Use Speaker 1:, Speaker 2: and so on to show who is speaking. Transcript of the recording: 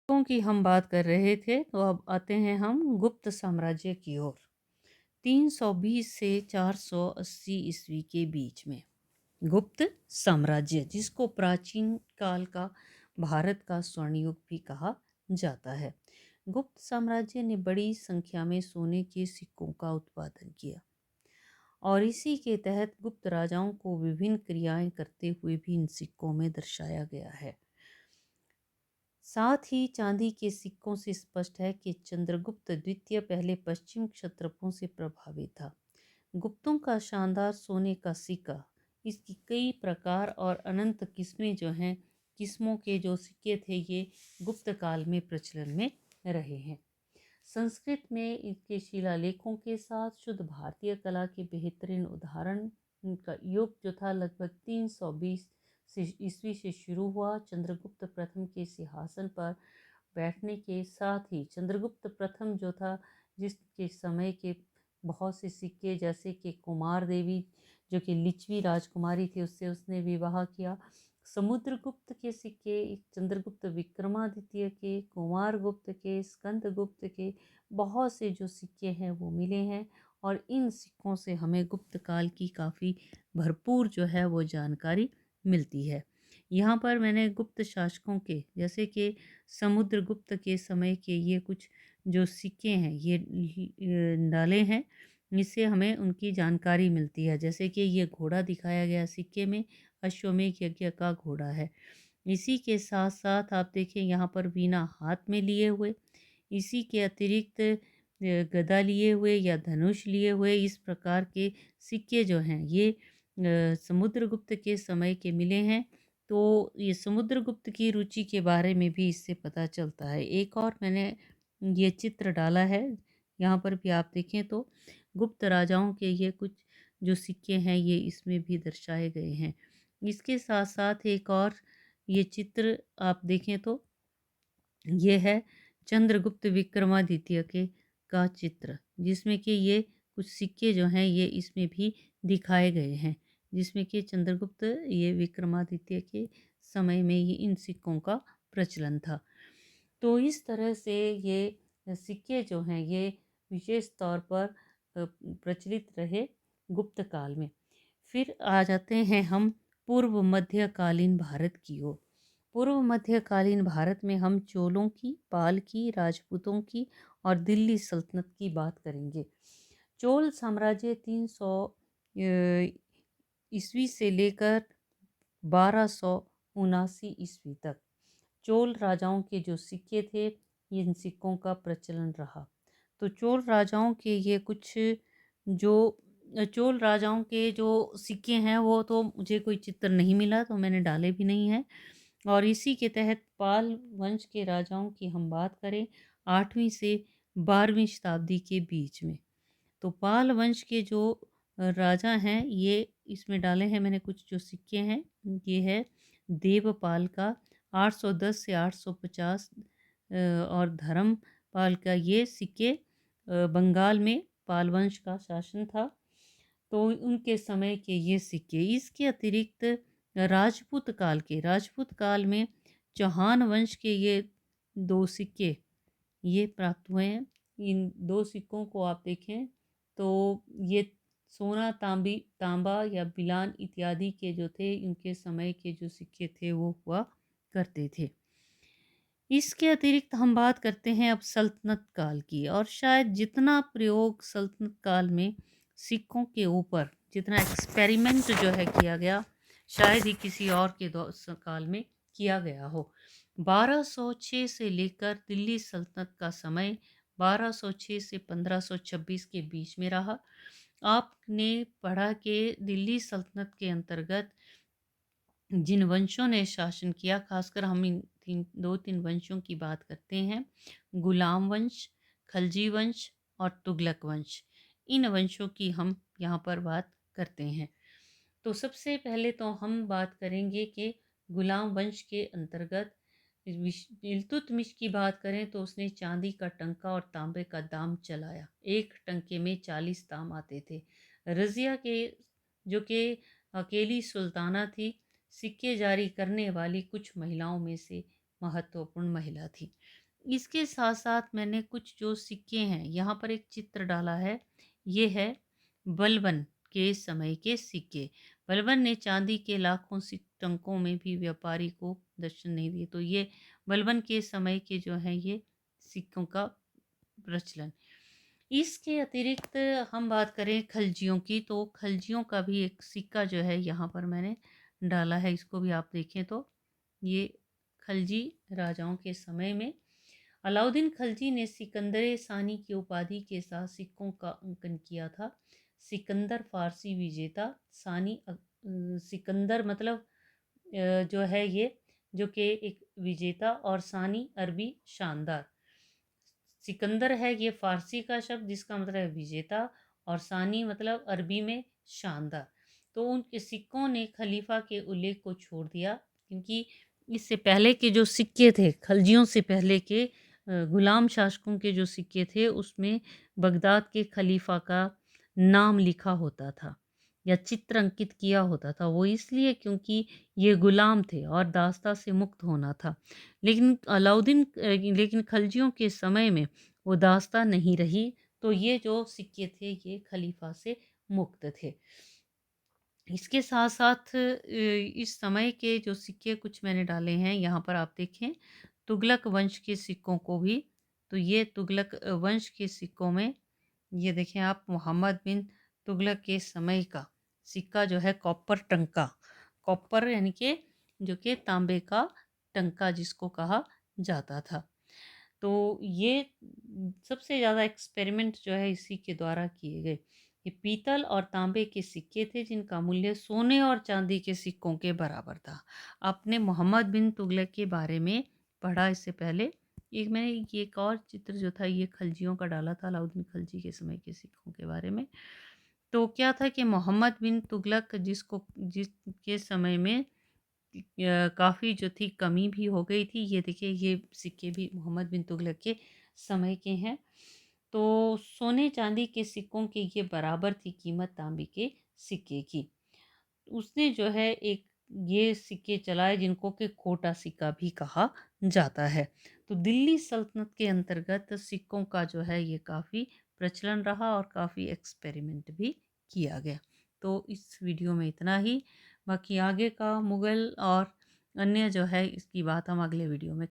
Speaker 1: सिक्कों की हम बात कर रहे थे, तो अब आते हैं हम गुप्त साम्राज्य की ओर। 320 से 480 ईस्वी के बीच में गुप्त साम्राज्य, जिसको प्राचीन काल का भारत का स्वर्ण युग भी कहा जाता है। गुप्त साम्राज्य ने बड़ी संख्या में सोने के सिक्कों का उत्पादन किया और इसी के तहत गुप्त राजाओं को विभिन्न क्रियाएं करते हुए भी इन सिक्कों में दर्शाया गया है। साथ ही चांदी के सिक्कों से स्पष्ट है कि चंद्रगुप्त द्वितीय पहले पश्चिम क्षत्रपों से प्रभावित था। गुप्तों का शानदार सोने का सिक्का, इसकी कई प्रकार और अनंत किस्में जो हैं, किस्मों के जो सिक्के थे ये गुप्त काल में प्रचलन में रहे हैं। संस्कृत में इसके शिलालेखों के साथ शुद्ध भारतीय कला के बेहतरीन उदाहरण का युग जो था लगभग 320 ईस्वी से शुरू हुआ। चंद्रगुप्त प्रथम के सिंहासन पर बैठने के साथ ही चंद्रगुप्त प्रथम जो था, जिसके समय के बहुत से सिक्के, जैसे कि कुमार देवी जो कि लिच्छवी राजकुमारी थी, उससे उसने विवाह किया। समुद्रगुप्त के सिक्के, चंद्रगुप्त विक्रमादित्य के, कुमारगुप्त के, स्कंदगुप्त के बहुत से जो सिक्के हैं वो मिले हैं और इन सिक्कों से हमें गुप्त काल की काफ़ी भरपूर जो है वो जानकारी मिलती है। यहाँ पर मैंने गुप्त शासकों के, जैसे कि समुद्रगुप्त के समय के ये कुछ जो सिक्के हैं ये डाले हैं, इससे हमें उनकी जानकारी मिलती है। जैसे कि ये घोड़ा दिखाया गया सिक्के में, अश्वमेध यज्ञ का घोड़ा है। इसी के साथ साथ आप देखें यहाँ पर वीणा हाथ में लिए हुए, इसी के अतिरिक्त गदा लिए हुए या धनुष लिए हुए, इस प्रकार के सिक्के जो हैं ये समुद्रगुप्त के समय के मिले हैं। तो ये समुद्रगुप्त की रुचि के बारे में भी इससे पता चलता है। एक और मैंने ये चित्र डाला है, यहाँ पर भी आप देखें तो गुप्त राजाओं के ये कुछ जो सिक्के हैं ये इसमें भी दर्शाए गए हैं। इसके साथ साथ एक और ये चित्र आप देखें तो ये है चंद्रगुप्त विक्रमादित्य के का चित्र, जिसमें कि ये कुछ सिक्के जो हैं ये इसमें भी दिखाए गए हैं, जिसमें कि चंद्रगुप्त ये विक्रमादित्य के समय में ये इन सिक्कों का प्रचलन था। तो इस तरह से ये सिक्के जो हैं ये विशेष तौर पर प्रचलित रहे गुप्त काल में। फिर आ जाते हैं हम पूर्व मध्यकालीन भारत की ओर। पूर्व मध्यकालीन भारत में हम चोलों की, पाल की, राजपूतों की और दिल्ली सल्तनत की बात करेंगे। चोल साम्राज्य 300 ईस्वी से लेकर 1279 ईस्वी तक चोल राजाओं के जो सिक्के थे, इन सिक्कों का प्रचलन रहा। तो चोल राजाओं के ये कुछ जो चोल राजाओं के जो सिक्के हैं वो तो मुझे कोई चित्र नहीं मिला, तो मैंने डाले भी नहीं हैं। और इसी के तहत पाल वंश के राजाओं की हम बात करें 8वीं से 12वीं शताब्दी के बीच में, तो पाल वंश के जो राजा हैं ये इसमें डाले हैं मैंने कुछ जो सिक्के हैं। ये है देवपाल का 810 से 850 और धर्मपाल का ये सिक्के बंगाल में पाल वंश का शासन था, तो उनके समय के ये सिक्के। इसके अतिरिक्त राजपूत काल में चौहान वंश के ये दो सिक्के ये प्राप्त हुए हैं। इन दो सिक्कों को आप देखें तो ये सोना, तांबा या बिलान इत्यादि के जो थे, इनके समय के जो सिक्के थे वो हुआ करते थे। इसके अतिरिक्त हम बात करते हैं अब सल्तनत काल की, और शायद जितना प्रयोग सल्तनत काल में सिक्कों के ऊपर, जितना एक्सपेरिमेंट जो है किया गया, शायद ही किसी और के काल में किया गया हो। 1206 से लेकर दिल्ली सल्तनत का समय 1206 से 1526 के बीच में रहा। आपने पढ़ा कि दिल्ली सल्तनत के अंतर्गत जिन वंशों ने शासन किया, खासकर हम इन दो तीन वंशों की बात करते हैं, गुलाम वंश, खलजी वंश और तुगलक वंश। इन वंशों की हम यहाँ पर बात करते हैं। तो सबसे पहले तो हम बात करेंगे कि गुलाम वंश के अंतर्गत इल्तुतमिश की बात करें तो उसने चांदी का टंका और तांबे का दाम चलाया। एक टंके में 40 दाम आते थे। रजिया के जो कि अकेली सुल्ताना थी, सिक्के जारी करने वाली कुछ महिलाओं में से महत्वपूर्ण महिला थी। इसके साथ साथ मैंने कुछ जो सिक्के हैं, यहाँ पर एक चित्र डाला है, ये है बलबन के समय के सिक्के। बलबन ने चांदी के लाखों टंकों में भी व्यापारी को दर्शन नहीं दिए। तो ये बलबन के समय के जो हैं ये सिक्कों का प्रचलन। इसके अतिरिक्त हम बात करें खलजियों की, तो खलजियों का भी एक सिक्का जो है यहाँ पर मैंने डाला है, इसको भी आप देखें तो ये खलजी राजाओं के समय में अलाउद्दीन खलजी ने सिकंदर सानी की उपाधि के साथ सिक्कों का अंकन किया था। सिकंदर फारसी विजेता, सानी सिकंदर मतलब जो है ये, जो कि एक विजेता, और सानी अरबी शानदार। सिकंदर है ये फारसी का शब्द जिसका मतलब है विजेता, और सानी मतलब अरबी में शानदार। तो उनके सिक्कों ने खलीफा के उल्लेख को छोड़ दिया, क्योंकि इससे पहले के जो सिक्के थे, खलजियों से पहले के गुलाम शासकों के जो सिक्के थे उसमें बगदाद के खलीफा का नाम लिखा होता था या चित्र अंकित किया होता था। वो इसलिए क्योंकि ये गुलाम थे और दास्ता से मुक्त होना था। लेकिन खलजियों के समय में वो दास्ता नहीं रही, तो ये जो सिक्के थे ये खलीफा से मुक्त थे। इसके साथ साथ इस समय के जो सिक्के कुछ मैंने डाले हैं यहाँ पर आप देखें, तुगलक वंश के सिक्कों को भी। तो ये तुगलक वंश के सिक्कों में ये देखें आप, मोहम्मद बिन तुगलक के समय का सिक्का जो है कॉपर टंका, कॉपर यानी कि जो कि तांबे का टंका जिसको कहा जाता था। तो ये सबसे ज़्यादा एक्सपेरिमेंट जो है इसी के द्वारा किए गए। ये पीतल और तांबे के सिक्के थे जिनका मूल्य सोने और चांदी के सिक्कों के बराबर था। आपने मोहम्मद बिन तुगलक के बारे में पढ़ा इससे पहले। एक मैंने ये एक और चित्र जो था ये खलजियों का डाला था, अलाउद्दीन खलजी के समय के सिक्कों के बारे में। तो क्या था कि मोहम्मद बिन तुगलक जिसके समय में काफ़ी जो थी कमी भी हो गई थी। ये देखिए ये सिक्के भी मोहम्मद बिन तुगलक के समय के हैं। तो सोने चांदी के सिक्कों के ये बराबर थी कीमत तांबे के सिक्के की। उसने जो है एक ये सिक्के चलाए जिनको कि खोटा सिक्का भी कहा जाता है। तो दिल्ली सल्तनत के अंतर्गत सिक्कों का जो है ये काफ़ी प्रचलन रहा और काफ़ी एक्सपेरिमेंट भी किया गया। तो इस वीडियो में इतना ही। बाकी आगे का मुग़ल और अन्य जो है इसकी बात हम अगले वीडियो में